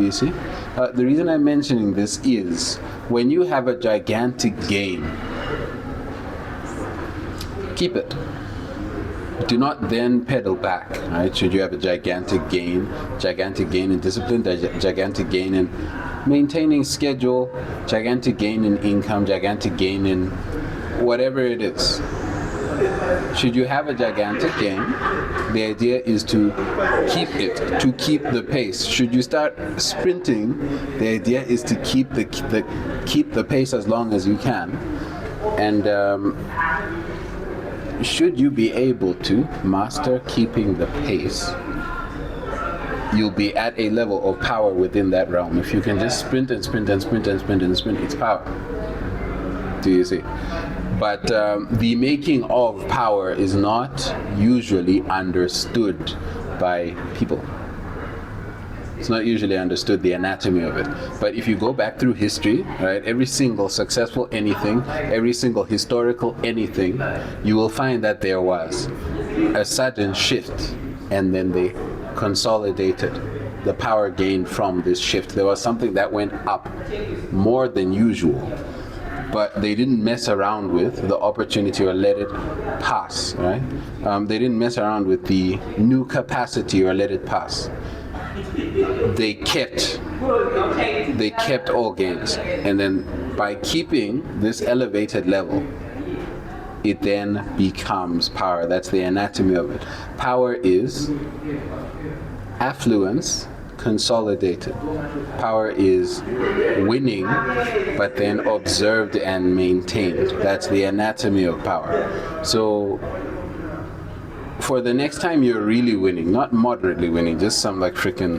you see? The reason I'm mentioning this is when you have a gigantic gain, keep it. Do not then pedal back, right? Should you have a gigantic gain in discipline, gigantic gain in maintaining schedule, gigantic gain in income, gigantic gain in whatever it is. Should you have a gigantic gain, the idea is to keep it, to keep the pace. Should you start sprinting, the idea is to keep the pace as long as you can. And should you be able to master keeping the pace, you'll be at a level of power within that realm. If you can just sprint and sprint and sprint and sprint and sprint, it's power. Do you see? But the making of power is not usually understood by people. It's not usually understood, the anatomy of it. But if you go back through history, right, every single successful anything, every single historical anything, you will find that there was a sudden shift, and then they consolidated the power gained from this shift. There was something that went up more than usual, but they didn't mess around with the opportunity or let it pass, right? They didn't mess around with the new capacity or let it pass. They kept all gains, and then by keeping this elevated level, it then becomes power. That's the anatomy of it. Power is affluence consolidated. Power is winning, but then observed and maintained. That's the anatomy of power. So for the next time you're really winning, not moderately winning, just some like freaking